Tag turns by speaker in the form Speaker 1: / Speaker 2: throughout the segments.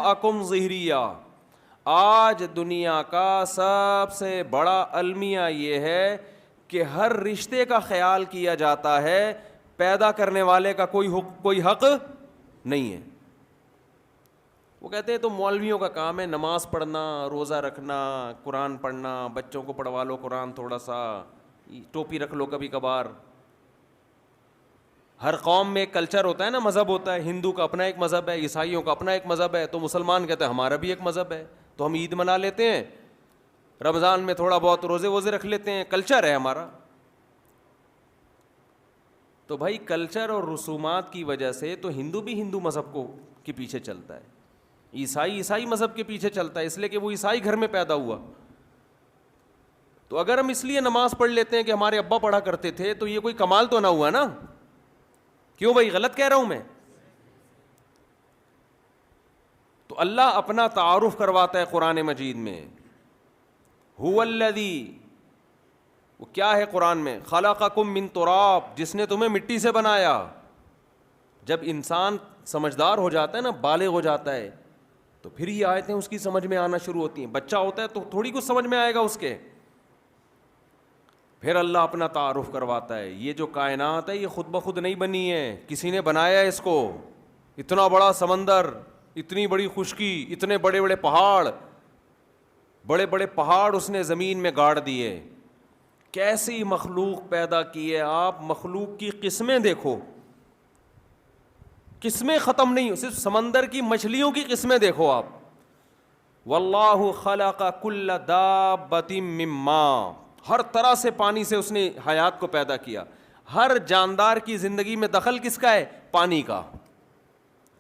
Speaker 1: وراءکم ظہریہ. آج دنیا کا سب سے بڑا المیہ یہ ہے کہ ہر رشتے کا خیال کیا جاتا ہے, پیدا کرنے والے کا کوئی حق نہیں ہے. وہ کہتے ہیں تو مولویوں کا کام ہے نماز پڑھنا, روزہ رکھنا, قرآن پڑھنا, بچوں کو پڑھوا لو قرآن, تھوڑا سا ٹوپی رکھ لو کبھی کبھار. ہر قوم میں ایک کلچر ہوتا ہے نا, مذہب ہوتا ہے. ہندو کا اپنا ایک مذہب ہے, عیسائیوں کا اپنا ایک مذہب ہے, تو مسلمان کہتے ہیں ہمارا بھی ایک مذہب ہے, تو ہم عید منا لیتے ہیں, رمضان میں تھوڑا بہت روزے ووزے رکھ لیتے ہیں, کلچر ہے ہمارا. تو بھائی کلچر اور رسومات کی وجہ سے تو ہندو بھی ہندو مذہب کے پیچھے چلتا ہے, عیسائی مذہب کے پیچھے چلتا ہے, اس لیے کہ وہ عیسائی گھر میں پیدا ہوا. تو اگر ہم اس لیے نماز پڑھ لیتے ہیں کہ ہمارے ابا پڑھا کرتے تھے, تو یہ کوئی کمال تو نہ ہوا نا. کیوں بھائی, غلط کہہ رہا ہوں میں؟ تو اللہ اپنا تعارف کرواتا ہے قرآن مجید میں. هو الذی, وہ کیا ہے قرآن میں, خلقکم من تراب, جس نے تمہیں مٹی سے بنایا. جب انسان سمجھدار ہو جاتا ہے نا, بالغ ہو جاتا ہے, تو پھر یہ آیتیں اس کی سمجھ میں آنا شروع ہوتی ہیں. بچہ ہوتا ہے تو تھوڑی کچھ سمجھ میں آئے گا اس کے. پھر اللہ اپنا تعارف کرواتا ہے. یہ جو کائنات ہے یہ خود بخود نہیں بنی ہے, کسی نے بنایا ہے اس کو. اتنا بڑا سمندر, اتنی بڑی خشکی, اتنے بڑے بڑے پہاڑ اس نے زمین میں گاڑ دیے. کیسی مخلوق پیدا کی ہے آپ, مخلوق کی قسمیں دیکھو, قسمیں ختم نہیں, صرف سمندر کی مچھلیوں کی قسمیں دیکھو آپ. واللہ خلق کل دابۃ من ماء, ہر طرح سے پانی سے اس نے حیات کو پیدا کیا. ہر جاندار کی زندگی میں دخل کس کا ہے؟ پانی کا.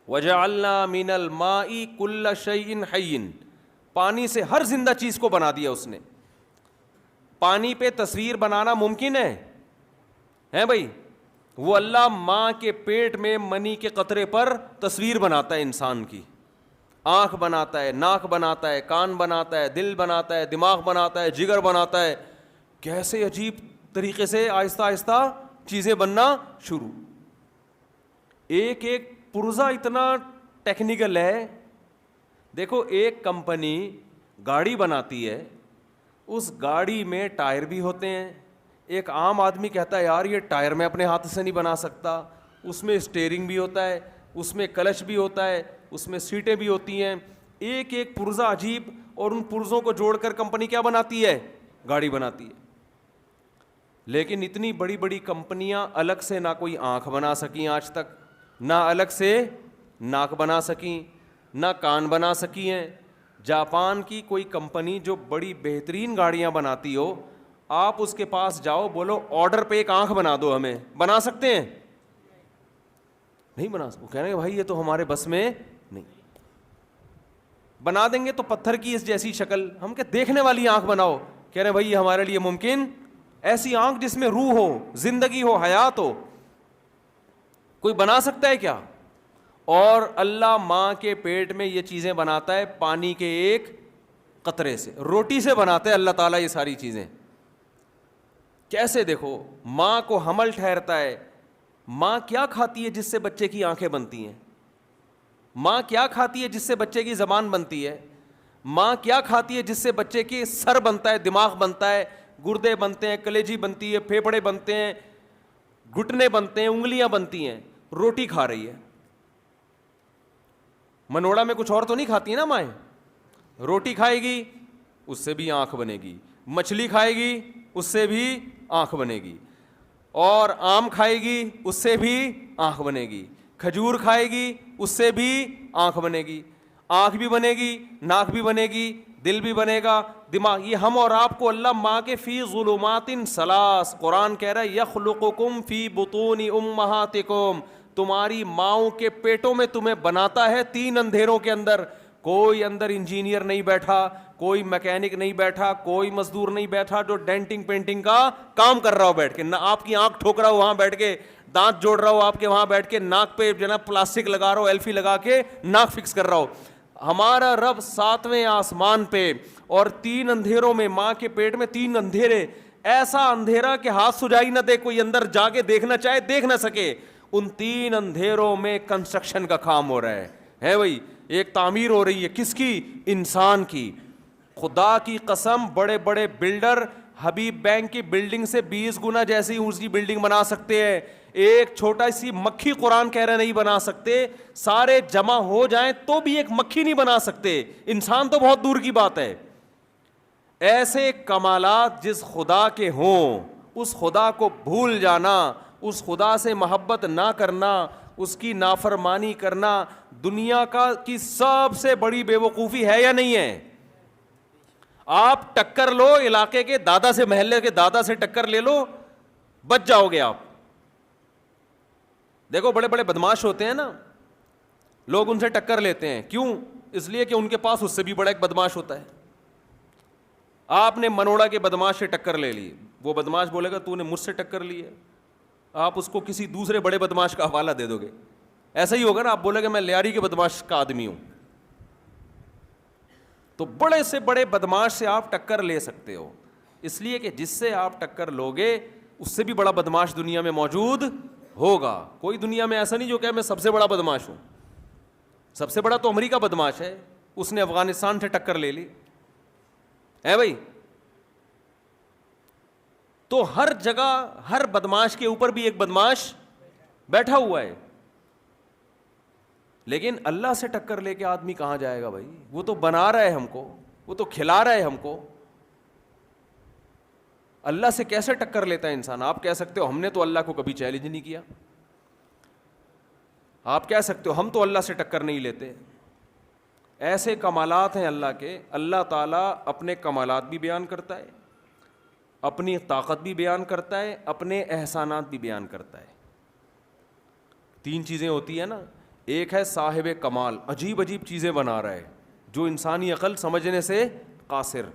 Speaker 1: وجعلنا من الماء کل شیء حی, پانی سے ہر زندہ چیز کو بنا دیا اس نے. پانی پہ تصویر بنانا ممکن ہے بھائی؟ وہ اللہ ماں کے پیٹ میں منی کے قطرے پر تصویر بناتا ہے انسان کی. آنکھ بناتا ہے, ناک بناتا ہے, کان بناتا ہے, دل بناتا ہے, دماغ بناتا ہے, جگر بناتا ہے. کیسے عجیب طریقے سے آہستہ آہستہ چیزیں بننا شروع. ایک ایک پرزہ اتنا ٹیکنیکل ہے. دیکھو ایک کمپنی گاڑی بناتی ہے, اس گاڑی میں ٹائر بھی ہوتے ہیں. ایک عام آدمی کہتا ہے یار یہ ٹائر میں اپنے ہاتھ سے نہیں بنا سکتا. اس میں اسٹیئرنگ بھی ہوتا ہے, اس میں کلچ بھی ہوتا ہے, اس میں سیٹیں بھی ہوتی ہیں. ایک ایک پرزہ عجیب, اور ان پرزوں کو جوڑ کر کمپنی کیا بناتی ہے؟ گاڑی بناتی ہے. لیکن اتنی بڑی بڑی کمپنیاں الگ سے نہ کوئی آنکھ بنا سکیں آج تک, نہ الگ سے ناک بنا سکیں, نہ کان بنا سکی ہیں. جاپان کی کوئی کمپنی جو بڑی بہترین گاڑیاں بناتی ہو, آپ اس کے پاس جاؤ, بولو آرڈر پہ ایک آنکھ بنا دو, ہمیں بنا سکتے ہیں؟ نہیں بنا سکتے. وہ کہہ رہے ہیں بھائی یہ تو ہمارے بس میں نہیں. بنا دیں گے تو پتھر کی اس جیسی شکل, ہم کہ دیکھنے والی آنکھ بناؤ. کہہ رہے ہیں بھائی یہ ہمارے لیے ممکن, ایسی آنکھ جس میں روح ہو, زندگی ہو, حیات ہو, کوئی بنا سکتا ہے کیا؟ اور اللہ ماں کے پیٹ میں یہ چیزیں بناتا ہے پانی کے ایک قطرے سے, روٹی سے بناتا ہے اللہ تعالیٰ یہ ساری چیزیں. کیسے دیکھو, ماں کو حمل ٹھہرتا ہے. ماں کیا کھاتی ہے جس سے بچے کی آنکھیں بنتی ہیں؟ ماں کیا کھاتی ہے جس سے بچے کی زبان بنتی ہے؟ ماں کیا کھاتی ہے جس سے بچے کی سر بنتا ہے, دماغ بنتا ہے, گردے بنتے ہیں, کلیجی بنتی ہے, پھیپھڑے بنتے ہیں, گھٹنے بنتے ہیں, انگلیاں بنتی ہیں. روٹی کھا رہی ہے. منوڑا میں کچھ اور تو نہیں کھاتی نا مائیں. روٹی کھائے گی اس سے بھی آنکھ بنے گی, مچھلی کھائے گی اس سے بھی آنکھ بنے گی, اور آم کھائے گی اس سے بھی آنکھ بنے گی, کھجور کھائے گی اس سے بھی آنکھ بنے گی. آنکھ بھی بنے گی, ناک بھی بنے گی, دل بھی بنے گا, دماغ. یہ ہم اور آپ کو اللہ ماں کے فی ظلمات ثلاث, قرآن کہہ رہا ہے یخلقکم فی بطون امہاتکم, تمہاری ماؤں کے پیٹوں میں تمہیں بناتا ہے 3 اندھیروں کے اندر. کوئی اندر انجینئر نہیں بیٹھا, کوئی میکینک نہیں بیٹھا, کوئی مزدور نہیں بیٹھا جو ڈینٹنگ پینٹنگ کا کام کر رہا ہو بیٹھ کے, نہ آپ کی آنکھ ٹھوک رہا ہو وہاں بیٹھ کے, دانت جوڑ رہا ہو آپ کے وہاں بیٹھ کے, ناک پہ جناب پلاسٹک لگا رہا ہو, ایلفی لگا کے ناک فکس کر رہا ہو. ہمارا رب 7ویں آسمان پہ, اور 3 اندھیروں میں, ماں کے پیٹ میں 3 اندھیرے, ایسا اندھیرا کہ ہاتھ سجائی نہ دے, کوئی اندر جا کے دیکھنا چاہے دیکھ نہ سکے. ان 3 اندھیروں میں کنسٹرکشن کا کام ہو رہا ہے بھائی. ایک تعمیر ہو رہی ہے، کس کی؟ انسان کی. خدا کی قسم بڑے بڑے بلڈر حبیب بینک کی بلڈنگ سے 20 گنا جیسی اونچی بلڈنگ بنا سکتے ہیں. ایک چھوٹا سی مکھی قرآن کہہ رہے نہیں بنا سکتے. سارے جمع ہو جائیں تو بھی ایک مکھی نہیں بنا سکتے. انسان تو بہت دور کی بات ہے. ایسے کمالات جس خدا کے ہوں، اس خدا کو بھول جانا، اس خدا سے محبت نہ کرنا، اس کی نافرمانی کرنا دنیا کی سب سے بڑی بے وقوفی ہے یا نہیں ہے؟ آپ ٹکر لو علاقے کے دادا سے، محلے کے دادا سے ٹکر لے لو، بچ جاؤ گے آپ. دیکھو بڑے بڑے بدماش ہوتے ہیں نا، لوگ ان سے ٹکر لیتے ہیں. کیوں؟ اس لیے کہ ان کے پاس اس سے بھی بڑا ایک بدماش ہوتا ہے. آپ نے منوڑا کے بدماش سے ٹکر لے لی، وہ بدماش بولے گا تو نے مجھ سے ٹکر لی ہے. آپ اس کو کسی دوسرے بڑے بدماش کا حوالہ دے دو گے. ایسا ہی ہوگا نا، آپ بولے گا میں لیاری کے بدماش کا آدمی ہوں. تو بڑے سے بڑے بدماش سے آپ ٹکر لے سکتے ہو، اس لیے کہ جس سے آپ ٹکر لوگے اس سے بھی بڑا بدماش دنیا میں موجود ہوگا. کوئی دنیا میں ایسا نہیں جو کہ میں سب سے بڑا بدماش ہوں. سب سے بڑا تو امریکہ بدماش ہے، اس نے افغانستان سے ٹکر لے لی ہے بھائی. تو ہر جگہ ہر بدماش کے اوپر بھی ایک بدماش بیٹھا ہوا ہے. لیکن اللہ سے ٹکر لے کے آدمی کہاں جائے گا بھائی؟ وہ تو بنا رہا ہے ہم کو، وہ تو کھلا رہا ہے ہم کو. اللہ سے کیسے ٹکر لیتا ہے انسان؟ آپ کہہ سکتے ہو ہم نے تو اللہ کو کبھی چیلنج نہیں کیا. آپ کہہ سکتے ہو ہم تو اللہ سے ٹکر نہیں لیتے. ایسے کمالات ہیں اللہ کے. اللہ تعالیٰ اپنے کمالات بھی بیان کرتا ہے، اپنی طاقت بھی بیان کرتا ہے، اپنے احسانات بھی بیان کرتا ہے. 3 چیزیں ہوتی ہیں نا. ایک ہے صاحب کمال، عجیب عجیب چیزیں بنا رہا ہے جو انسانی عقل سمجھنے سے قاصر.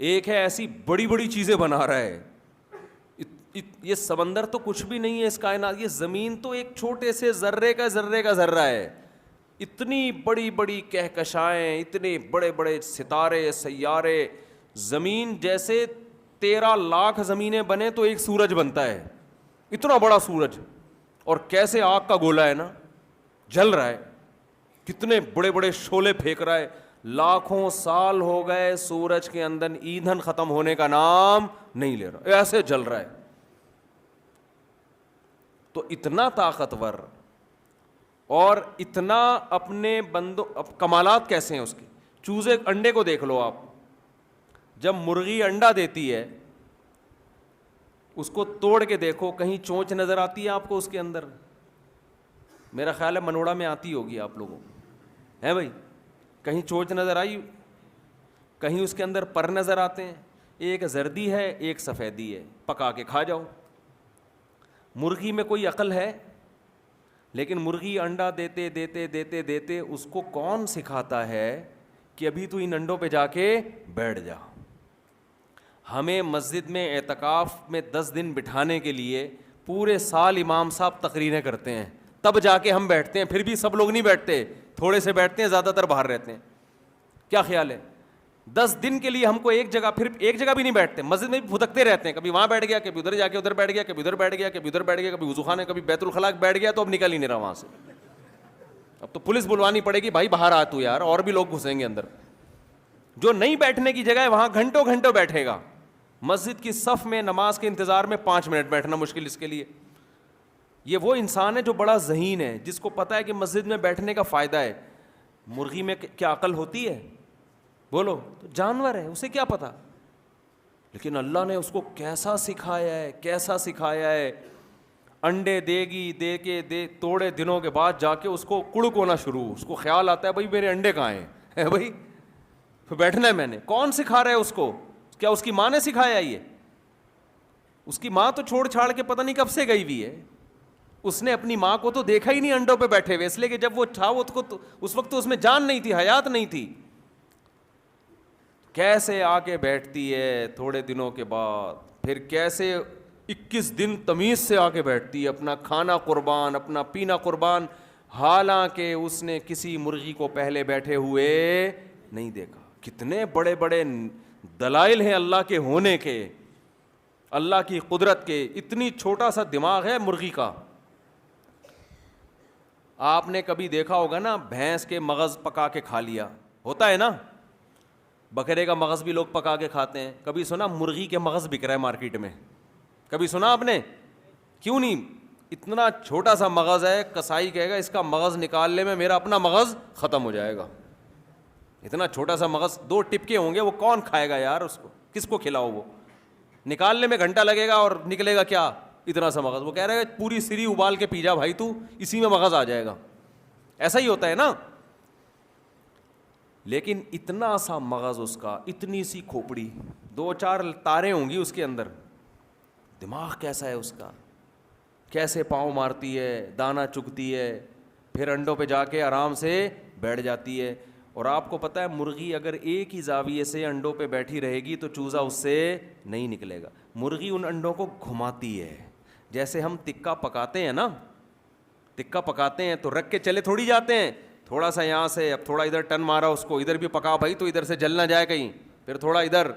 Speaker 1: ایک ہے ایسی بڑی بڑی چیزیں بنا رہا ہے. یہ سمندر تو کچھ بھی نہیں ہے اس کائنات، یہ زمین تو ایک چھوٹے سے ذرے کا ذرہ ہے. اتنی بڑی بڑی کہکشائیں، اتنے بڑے بڑے ستارے سیارے. زمین جیسے 13 لاکھ زمینیں بنے تو ایک سورج بنتا ہے، اتنا بڑا سورج. اور کیسے آگ کا گولا ہے نا، جل رہا ہے، کتنے بڑے بڑے شعلے پھینک رہا ہے. لاکھوں سال ہو گئے سورج کے اندر ایندھن ختم ہونے کا نام نہیں لے رہا، ایسے جل رہا ہے. تو اتنا طاقتور اور اتنا اپنے بندوں. کمالات کیسے ہیں اس کے؟ چوزے انڈے کو دیکھ لو آپ. جب مرغی انڈا دیتی ہے اس کو توڑ کے دیکھو، کہیں چونچ نظر آتی ہے آپ کو اس کے اندر؟ میرا خیال ہے منوڑا میں آتی ہوگی آپ لوگوں ہے بھائی. کہیں چونچ نظر آئی؟ کہیں اس کے اندر پر نظر آتے ہیں؟ ایک زردی ہے ایک سفیدی ہے، پکا کے کھا جاؤ. مرغی میں کوئی عقل ہے؟ لیکن مرغی انڈا دیتے دیتے دیتے دیتے اس کو کون سکھاتا ہے کہ ابھی تو ان انڈوں پہ جا کے بیٹھ جا. ہمیں مسجد میں اعتکاف میں 10 دن بٹھانے کے لیے پورے سال امام صاحب تقریریں کرتے ہیں، تب جا کے ہم بیٹھتے ہیں. پھر بھی سب لوگ نہیں بیٹھتے، تھوڑے سے بیٹھتے ہیں، زیادہ تر باہر رہتے ہیں. کیا خیال ہے؟ 10 دن کے لیے ہم کو ایک جگہ، پھر ایک جگہ بھی نہیں بیٹھتے، مسجد میں بھی پھدکتے رہتے ہیں. کبھی وہاں بیٹھ گیا، کبھی ادھر جا کے ادھر بیٹھ گیا، کبھی ادھر بیٹھ گیا، کبھی ادھر بیٹھ گیا، کبھی وضو خانے، کبھی بیت الخلاء بیٹھ گیا. تو اب نکل ہی نہیں رہا وہاں سے. اب تو پولیس بلوانی پڑے گی، بھائی باہر آ تو یار، اور بھی لوگ گھسیں گے اندر. جو نہیں بیٹھنے کی جگہ ہے وہاں گھنٹوں گھنٹوں بیٹھے گا. مسجد کی صف میں نماز کے انتظار میں 5 منٹ بیٹھنا مشکل اس کے لیے. یہ وہ انسان ہے جو بڑا ذہین ہے، جس کو پتا ہے کہ مسجد میں بیٹھنے کا فائدہ ہے. مرغی میں کیا عقل ہوتی ہے؟ بولو. تو جانور ہے، اسے کیا پتا. لیکن اللہ نے اس کو کیسا سکھایا ہے، کیسا سکھایا ہے. انڈے دے گی، دے کے توڑے دنوں کے بعد جا کے اس کو کڑک ہونا شروع. اس کو خیال آتا ہے بھائی میرے انڈے کہاں ہیں بھائی، پھر بیٹھنا ہے میں نے. کون سکھا رہا ہے اس کو؟ کیا اس کی ماں نے سکھایا؟ یہ اس کی ماں تو چھوڑ چھاڑ کے پتہ نہیں کب سے گئی ہوئی ہے. اس نے اپنی ماں کو تو دیکھا ہی نہیں انڈوں پہ بیٹھے ہوئے، اس لیے کہ جب وہ تھا اس وقت تو اس میں جان نہیں تھی، حیات نہیں تھی. کیسے آ کے بیٹھتی ہے تھوڑے دنوں کے بعد، پھر کیسے 21 دن تمیز سے آ کے بیٹھتی ہے، اپنا کھانا قربان، اپنا پینا قربان. حالانکہ اس نے کسی مرغی کو پہلے بیٹھے ہوئے نہیں دیکھا. کتنے بڑے بڑے دلائل ہیں اللہ کے ہونے کے، اللہ کی قدرت کے. اتنی چھوٹا سا دماغ ہے مرغی کا. آپ نے کبھی دیکھا ہوگا نا بھینس کے مغز پکا کے کھا لیا، ہوتا ہے نا، بکرے کا مغز بھی لوگ پکا کے کھاتے ہیں. کبھی سنا مرغی کے مغز بک رہا ہے مارکیٹ میں؟ کبھی سنا آپ نے؟ کیوں نہیں؟ اتنا چھوٹا سا مغز ہے، کسائی کہے گا اس کا مغز نکالنے میں میرا اپنا مغز ختم ہو جائے گا. اتنا چھوٹا سا مغز، 2 ٹپکے ہوں گے، وہ کون کھائے گا یار اس کو؟ کس کو کھلاؤ؟ وہ نکالنے میں گھنٹہ لگے گا اور نکلے گا کیا؟ اتنا سا مغز. وہ کہہ رہے ہیں پوری سری ابال کے پی جا بھائی تو، اسی میں مغز آ جائے گا. ایسا ہی ہوتا ہے نا. لیکن اتنا سا مغز اس کا، اتنی سی کھوپڑی، 2-4 تاریں ہوں گی اس کے اندر. دماغ کیسا ہے اس کا، کیسے پاؤں مارتی ہے، دانہ چگتی ہے، پھر انڈوں پہ جا کے آرام سے بیٹھ جاتی ہے. اور آپ کو پتہ ہے مرغی اگر ایک ہی زاویے سے انڈوں پہ بیٹھی رہے گی تو چوزا اس سے نہیں نکلے گا. مرغی ان انڈوں کو گھماتی ہے. جیسے ہم تکہ پکاتے ہیں نا، تکہ پکاتے ہیں تو رکھ کے چلے تھوڑی جاتے ہیں، تھوڑا سا یہاں سے، اب تھوڑا ادھر ٹن مارا اس کو، ادھر بھی پکا بھائی تو ادھر سے جل نہ جائے کہیں، پھر تھوڑا ادھر.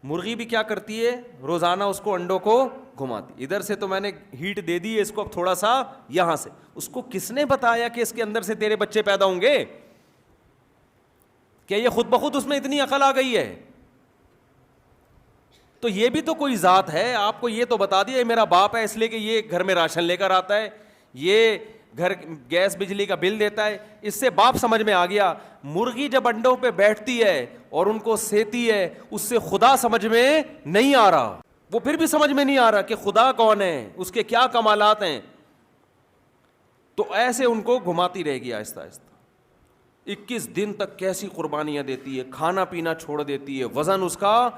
Speaker 1: مرغی بھی کیا کرتی ہے؟ روزانہ اس کو انڈوں کو گھماتی. ادھر سے تو میں نے ہیٹ دے دی ہے اس کو، اب تھوڑا سا یہاں سے. اس کو کس نے بتایا کہ اس کے اندر سے تیرے بچے پیدا ہوں گے؟ کیا یہ خود بخود اس میں اتنی عقل آ گئی ہے؟ تو یہ بھی تو کوئی ذات ہے. آپ کو یہ تو بتا دیا یہ میرا باپ ہے اس لیے کہ یہ گھر میں راشن لے کر آتا ہے، یہ گھر گیس بجلی کا بل دیتا ہے، اس سے باپ سمجھ میں آ گیا. مرغی جب انڈوں پہ بیٹھتی ہے اور ان کو سیتی ہے، اس سے خدا سمجھ میں نہیں آ رہا. وہ پھر بھی سمجھ میں نہیں آ رہا کہ خدا کون ہے، اس کے کیا کمالات ہیں. تو ایسے ان کو گھماتی رہے گی آہستہ آہستہ. 21 دن تک کیسی قربانیاں دیتی ہے، کھانا پینا چھوڑ دیتی ہے، وزن اس کا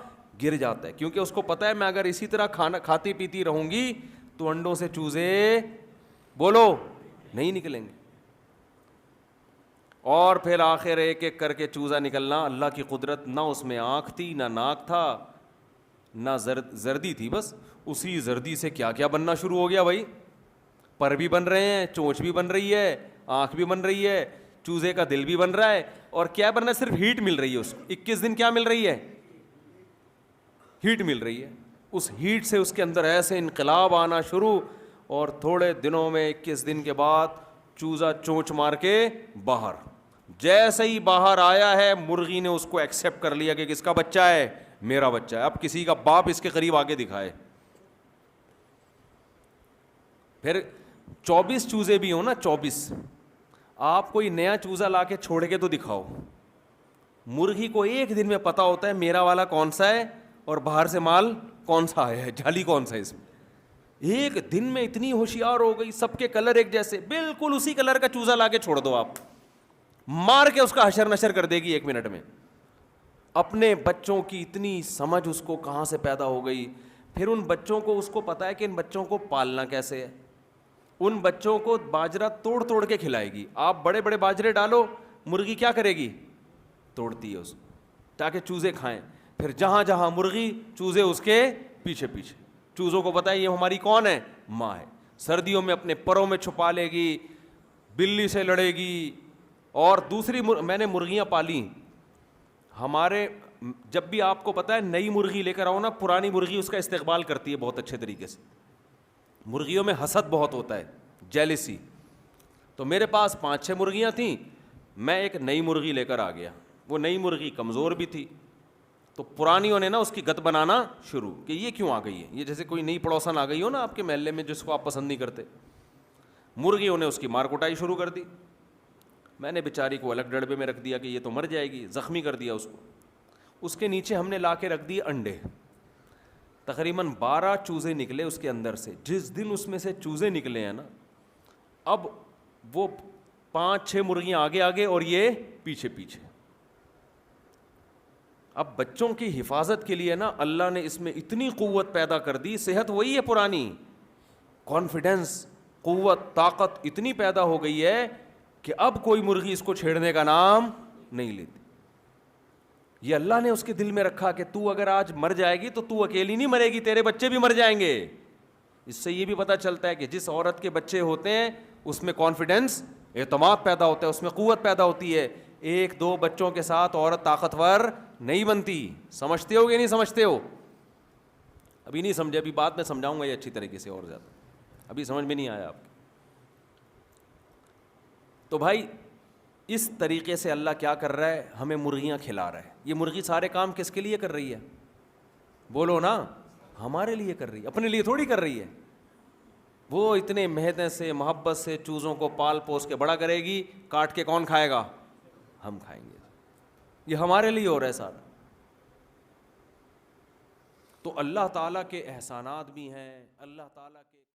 Speaker 1: گر جاتا ہے، کیونکہ اس کو پتا ہے میں اگر اسی طرح کھانا کھاتی پیتی رہوں گی تو انڈوں سے چوزے بولو نہیں نکلیں گے. اور پھر آخر ایک ایک کر کے چوزا نکلنا. اللہ کی قدرت، نہ اس میں آنکھ تھی، نہ ناک تھا، نہ زردی تھی، بس اسی زردی سے کیا کیا بننا شروع ہو گیا بھائی. پر بھی بن رہے ہیں، چونچ بھی بن رہی ہے، آنکھ بھی بن رہی ہے، چوزے کا دل بھی بن رہا ہے. اور کیا بن رہا ہے؟ صرف ہیٹ مل رہی ہے اس کو. 21 دن کیا مل رہی ہے؟ ہیٹ مل رہی ہے. اس ہیٹ سے اس کے اندر ایسے انقلاب آنا شروع، اور تھوڑے دنوں میں 21 دن کے بعد چوزا چونچ مار کے باہر. جیسے ہی باہر آیا ہے مرغی نے اس کو ایکسیپٹ کر لیا کہ کس کا بچہ ہے؟ میرا بچہ ہے. اب کسی کا باپ اس کے قریب آگے دکھائے. پھر 24 چوزے بھی ہوں نا، 24، آپ کوئی نیا چوزا لا کے چھوڑ کے تو دکھاؤ. مرغی کو ایک دن میں پتا ہوتا ہے میرا والا کون سا ہے اور باہر سے مال کون سا آیا ہے، جھالی کون سا ہے اس میں. ایک دن میں اتنی ہوشیار ہو گئی، سب کے کلر ایک جیسے، بالکل اسی کلر کا چوزا لا کے چھوڑ دو آپ، مار کے اس کا حشر نشر کر دے گی 1 منٹ میں. اپنے بچوں کی اتنی سمجھ اس کو کہاں سے پیدا ہو گئی. پھر ان بچوں کو، اس کو پتا ہے کہ ان بچوں کو پالنا کیسے ہے. ان بچوں کو باجرہ توڑ توڑ کے کھلائے گی. آپ بڑے بڑے باجرے ڈالو، مرغی کیا کرے گی؟ توڑتی ہے اس کو تاکہ چوزے کھائیں. پھر جہاں جہاں مرغی، چوزے اس کے پیچھے پیچھے. چوزوں کو پتا ہے یہ ہماری کون ہے؟ ماں ہے. سردیوں میں اپنے پروں میں چھپا لے گی، بلی سے لڑے گی. اور دوسری میں نے مرغیاں پالی ہمارے، جب بھی آپ کو پتا ہے نئی مرغی لے کر آؤ نا، پرانی مرغی اس کا استقبال کرتی ہے بہت اچھے طریقے سے. مرغیوں میں حسد بہت ہوتا ہے، جیلسی. تو میرے پاس 5-6 مرغیاں تھیں، میں ایک نئی مرغی لے کر آ گیا. وہ نئی مرغی کمزور بھی تھی، تو پرانیوں نے نا اس کی گت بنانا شروع کہ یہ کیوں آ گئی ہے. یہ جیسے کوئی نئی پڑوسن آ گئی ہو نا آپ کے محلے میں جس کو آپ پسند نہیں کرتے. مرغیوں نے اس کی مار کٹائی شروع کر دی. میں نے بیچاری کو الگ ڈڑبے میں رکھ دیا کہ یہ تو مر جائے گی، زخمی کر دیا اس کو. اس کے نیچے ہم نے لا کے رکھ دیے انڈے. تقریباً 12 چوزے نکلے اس کے اندر سے. جس دن اس میں سے چوزے نکلے ہیں نا، اب وہ 5-6 مرغیاں آگے آگے اور یہ پیچھے پیچھے. اب بچوں کی حفاظت کے لیے نا اللہ نے اس میں اتنی قوت پیدا کر دی. صحت وہی ہے پرانی، کانفیڈنس، قوت، طاقت اتنی پیدا ہو گئی ہے کہ اب کوئی مرغی اس کو چھیڑنے کا نام نہیں لیتی. یہ اللہ نے اس کے دل میں رکھا کہ تو اگر آج مر جائے گی تو تو اکیلی نہیں مرے گی، تیرے بچے بھی مر جائیں گے. اس سے یہ بھی پتہ چلتا ہے کہ جس عورت کے بچے ہوتے ہیں اس میں کانفیڈنس، اعتماد پیدا ہوتا ہے، اس میں قوت پیدا ہوتی ہے. 1-2 بچوں کے ساتھ عورت طاقتور نہیں بنتی. سمجھتے ہو کہ نہیں سمجھتے ہو؟ ابھی نہیں سمجھے، ابھی بعد میں سمجھاؤں گا یہ اچھی طریقے سے اور زیادہ. ابھی سمجھ میں نہیں آیا آپ کو. تو بھائی اس طریقے سے اللہ کیا کر رہا ہے, ہمیں مرغیاں کھلا رہا ہے. یہ مرغی سارے کام کس کے لیے کر رہی ہے؟ بولو نا, ہمارے لیے کر رہی ہے, اپنے لیے تھوڑی کر رہی ہے. وہ اتنے محنت سے محبت سے چوزوں کو پال پوس کے بڑا کرے گی, کاٹ کے کون کھائے گا؟ ہم کھائیں گے. یہ ہمارے لیے ہو رہا ہے سارا. تو اللہ تعالیٰ کے احسانات بھی ہیں, اللہ تعالیٰ کے